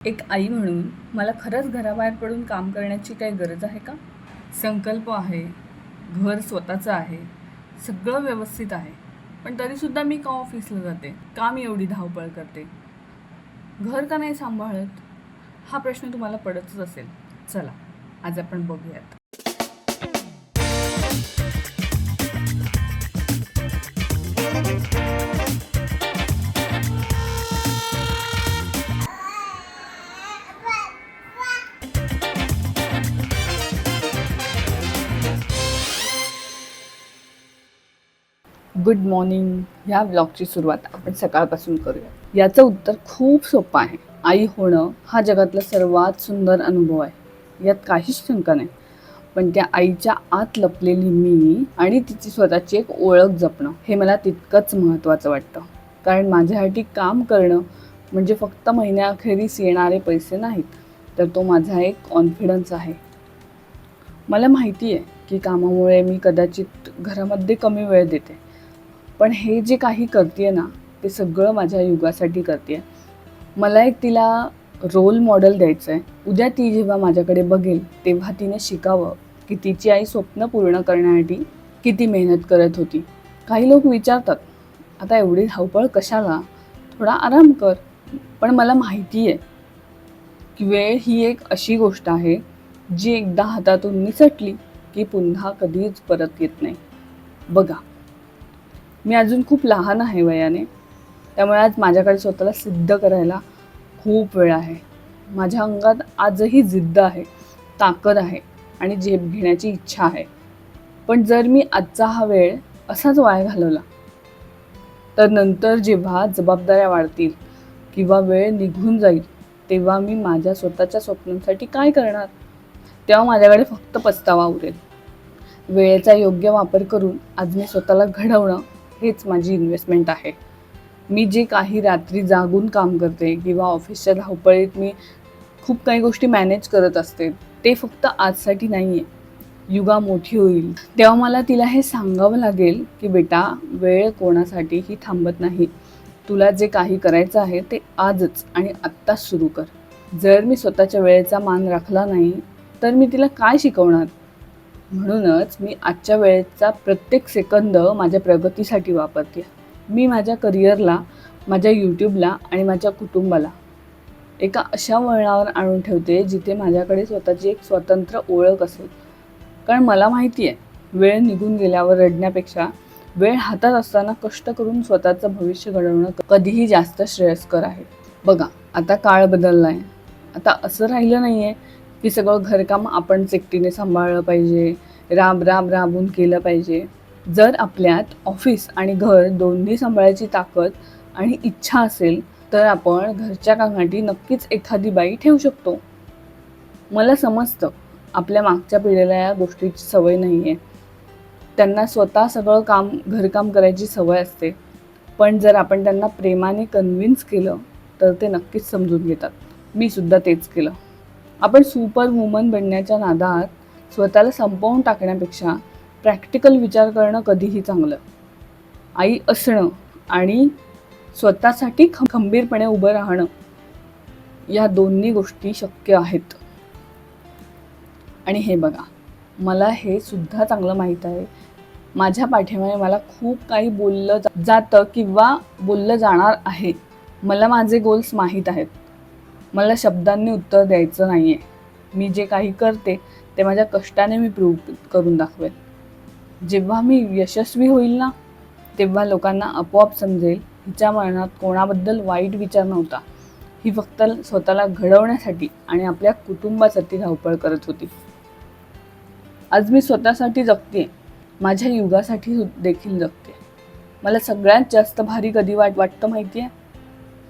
एक आई म्हणून मला खरंच घराबाहेर पडून काम करण्याची काही गरज आहे का? संकल्प आहे, घर स्वतःचं आहे, सगळं व्यवस्थित आहे. पण तरीसुद्धा मी का ऑफिसला जाते? का मी एवढी धावपळ करते? घर का नाही सांभाळत? हा प्रश्न तुम्हाला पडतच असेल. चला, आज आपण बघूयात. Good morning. ह्या ब्लॉगची सुरुवात आपण सकाळपासून करूया. याचं उत्तर खूप सोपं आहे. आई होणं हा जगातला सर्वात सुंदर अनुभव आहे, यात काहीच शंका नाही. पण त्या आईच्या आत लपलेली मी आणि तिची स्वतःची एक ओळख जपणं हे मला तितकंच महत्त्वाचं वाटतं. कारण माझ्यासाठी काम करणं म्हणजे फक्त महिन्याअखेरीस येणारे पैसे नाहीत, तर तो माझा एक कॉन्फिडन्स आहे. मला माहिती आहे की कामामुळे मी कदाचित घरामध्ये कमी वेळ देते, पण हे जे काही करते ना, ते सगळं माझ्या युगासाठी करते. मला एक तिला रोल मॉडेल द्यायचं आहे. उद्या ती जेव्हा माझ्याकडे बघेल तेव्हा तिने शिकावं की तिची आई स्वप्न पूर्ण करण्यासाठी किती मेहनत करत होती. काही लोक विचारतात, आता एवढी धावपळ कशाला, थोडा आराम कर. पण मला माहिती आहे की वेळ ही एक अशी गोष्ट आहे जी एकदा हातातून निसटली की पुन्हा कधीच परत येत नाही. बघा, मी अजून खूप लहान आहे वयाने, त्यामुळे आज माझ्याकडे स्वतःला सिद्ध करायला खूप वेळ आहे. माझ्या अंगात आजही जिद्द आहे, ताकद आहे आणि झेप घेण्याची इच्छा आहे. पण जर मी आजचा हा वेळ असाच वाया घालवला तर नंतर जेव्हा जबाबदाऱ्या वाढतील किंवा वेळ निघून जाईल तेव्हा मी माझ्या स्वतःच्या स्वप्नांसाठी काय करणार? तेव्हा माझ्याकडे फक्त पस्तावा उरेल. वेळेचा योग्य वापर करून आज मी स्वतःला घडवणं हेच माझी इन्व्हेस्टमेंट आहे. मी जे काही रात्री जागून काम करते किंवा ऑफिसच्या धावपळीत मी खूप काही गोष्टी मॅनेज करत असते, ते फक्त आजसाठी नाही आहे. युगा मोठी होईल तेव्हा मला तिला हे सांगावं लागेल की बेटा, वेळ कोणासाठीही थांबत नाही. तुला जे काही करायचं आहे ते आजच आणि आत्ताच सुरू कर. जर मी स्वतःच्या वेळेचा मान राखला नाही तर मी तिला काय शिकवणार? म्हणूनच मी आजच्या वेळेचा प्रत्येक सेकंद माझ्या प्रगतीसाठी वापरते. मी माझ्या करिअरला, माझ्या यूट्यूबला आणि माझ्या कुटुंबाला एका अशा वळणावर आणून ठेवते जिथे माझ्याकडे स्वतःची एक स्वतंत्र ओळख असेल. कारण मला माहिती आहे, वेळ निघून गेल्यावर रडण्यापेक्षा वेळ हातात असताना कष्ट करून स्वतःचं भविष्य घडवणं कधीही जास्त श्रेयस्कर आहे. बघा, आता काळ बदलला आहे. आता असं राहिलं नाही आहे की सगळं घरकाम आपणच एकटीने सांभाळलं पाहिजे, राबून केलं पाहिजे. जर आपल्यात ऑफिस आणि घर दोन्ही सांभाळायची ताकद आणि इच्छा असेल तर आपण घरच्या कामासाठी नक्कीच एखादी बाई ठेवू शकतो. मला समजतं आपल्या मागच्या पिढीला या गोष्टीची सवय नाही आहे. त्यांना स्वतः सगळं घरकाम करायची सवय असते. पण जर आपण त्यांना प्रेमाने कन्व्हिन्स केलं तर ते नक्कीच समजून घेतात. मी सुद्धा तेच केलं. आपण सुपर वुमन बनण्याच्या नादात स्वतःला संपवून टाकण्यापेक्षा प्रॅक्टिकल विचार करणं कधीही चांगलं. आई असणं आणि स्वतःसाठी खंबीरपणे उभं राहणं, या दोन्ही गोष्टी शक्य आहेत. आणि हे बघा, मला हे सुद्धा चांगलं माहीत आहे, माझ्या पाठीमागे मला खूप काही बोललं जातं किंवा बोललं जाणार आहे. मला माझे गोल्स माहीत आहेत. मला शब्दांनी उत्तर द्यायचं नाही आहे. मी जे काही करते ते माझ्या कष्टाने मी प्रूव्ह करून दाखवेल. जेव्हा मी यशस्वी होईल ना, तेव्हा लोकांना आपोआप समजेल हिच्या मनात कोणाबद्दल वाईट विचार नव्हता. ही फक्त स्वतःला घडवण्यासाठी आणि आपल्या कुटुंबासाठी धावपळ करत होती. आज मी स्वतःसाठी जगते, माझ्या युगासाठी देखील जगते. मला सगळ्यात जास्त भारी कधी वाटतं माहिती आहे?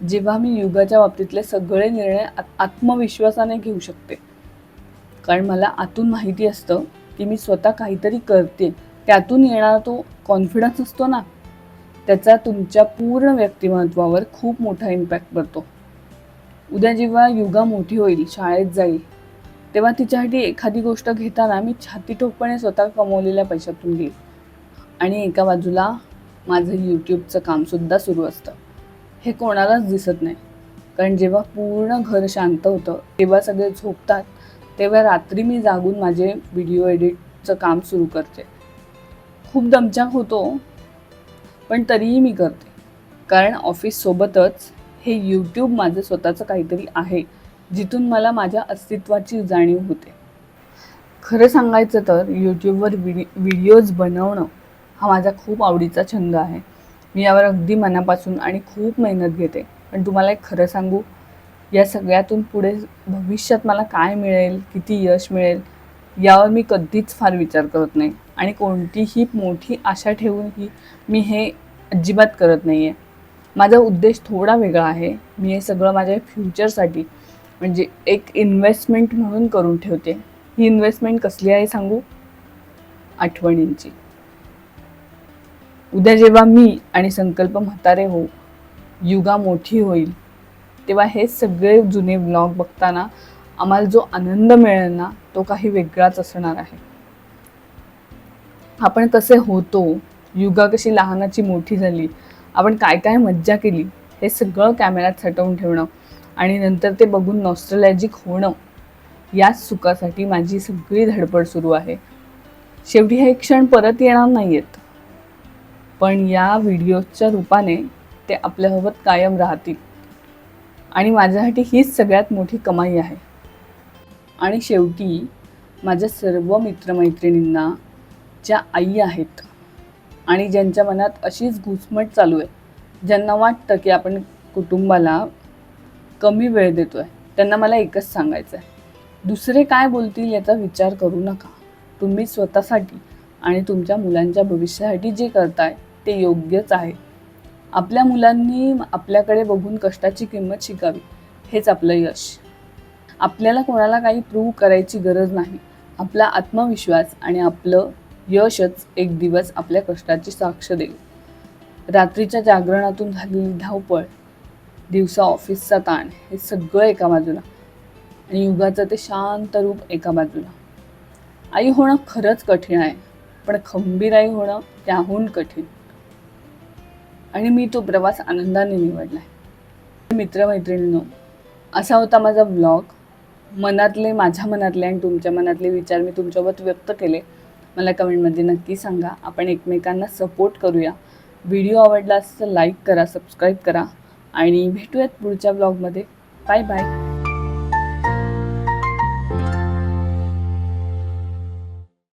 जेव्हा मी युगाच्या बाबतीतले सगळे निर्णय आत्मविश्वासाने घेऊ शकते. कारण मला आतून माहिती असतं की मी स्वतः काहीतरी करते. त्यातून येणारा तो कॉन्फिडन्स असतो ना, त्याचा तुमच्या पूर्ण व्यक्तिमत्वावर खूप मोठा इम्पॅक्ट पडतो. उद्या जेव्हा युगा मोठी होईल, शाळेत जाईल, तेव्हा तिच्यासाठी एखादी गोष्ट घेताना मी छाती ठोकपणे स्वतः कमवलेल्या पैशातून घेईल. आणि एका बाजूला माझं यूट्यूबचं कामसुद्धा सुरू असतं. हे कोणालाच दिसत नाही, कारण जेव्हा पूर्ण घर शांत होतं, तेव्हा सगळे झोपतात, तेव्हा रात्री मी जागून माझे व्हिडिओ एडिटचं काम सुरू करते. खूप दमछाक होतो, पण तरीही मी करते. कारण ऑफिससोबतच हे यूट्यूब माझं स्वतःचं काहीतरी आहे, जिथून मला माझ्या अस्तित्वाची जाणीव होते. खरं सांगायचं तर यूट्यूबवर व्हिडिओज बनवणं हा माझा खूप आवडीचा छंद आहे. मी यावर अगदी मनापासून आणि खूप मेहनत घेते. पण तुम्हाला एक खरं सांगू, या सगळ्यातून पुढे भविष्यात मला काय मिळेल, किती यश मिळेल, यावर मी कधीच फार विचार करत नाही आणि कोणतीही मोठी आशा ठेवूनही मी हे अजिबात करत नाही आहे. माझा उद्देश थोडा वेगळा आहे. मी हे सगळं माझ्या फ्युचरसाठी म्हणजे एक इन्व्हेस्टमेंट म्हणून करून ठेवते. ही इन्व्हेस्टमेंट कसली आहे सांगू? आठवणींची. उद्या जेव्हा मी आणि संकल्प म्हातारे होऊ, युगा मोठी होईल, तेव्हा हे सगळे जुने व्लॉग बघताना आम्हाला जो आनंद मिळेल ना, तो काही वेगळाच असणार आहे. आपण कसे होतो, युगा कशी लहानाची मोठी झाली, आपण काय काय मज्जा केली, हे सगळं कॅमेऱ्यात साठवून ठेवणं आणि नंतर ते बघून नॉस्टॅल्जिक होणं, याच सुखासाठी माझी सगळी धडपड सुरू आहे. शेवटी हे क्षण परत येणार नाही आहेत, पण या व्हिडिओच्या रूपाने ते आपल्यासोबत कायम राहतील आणि माझ्यासाठी हीच सगळ्यात मोठी कमाई आहे. आणि शेवटी माझ्या सर्व मित्रमैत्रिणींना ज्या आई आहेत आणि ज्यांच्या मनात अशीच घुसमट चालू आहे, ज्यांना वाटतं की आपण कुटुंबाला कमी वेळ देतो आहे, त्यांना मला एकच सांगायचं आहे, दुसरे काय बोलतील याचा विचार करू नका. तुम्ही स्वतःसाठी आणि तुमच्या मुलांच्या भविष्यासाठी जे करताय ते योग्यच आहे. आपल्या मुलांनी आपल्याकडे बघून कष्टाची किंमत शिकावी, हेच आपलं यश. आपल्याला कोणाला काही प्रूव्ह करायची गरज नाही. आपला आत्मविश्वास आणि आपलं यशच एक दिवस आपल्या कष्टाची साक्ष देईल. रात्रीच्या जागरणातून झालेली धावपळ, दिवसा ऑफिसचा ताण, हे सगळं एका बाजूला आणि युगाचं ते शांत रूप एका बाजूला. आई होणं खरंच कठीण आहे, पण खंबीर आई होणं त्याहून कठीण. आणि मी तो प्रवास आनंदाने निवडला आहे. मित्रमैत्रिणींनो, असा होता माझा व्लॉग. माझ्या मनातले आणि तुमच्या मनातले विचार मी तुमच्यासोबत व्यक्त केले. मला कमेंटमध्ये नक्की सांगा. आपण एकमेकांना सपोर्ट करूया. व्हिडिओ आवडला असेल तर लाईक करा, सबस्क्राईब करा आणि भेटूयात पुढच्या व्लॉगमध्ये. Bye bye.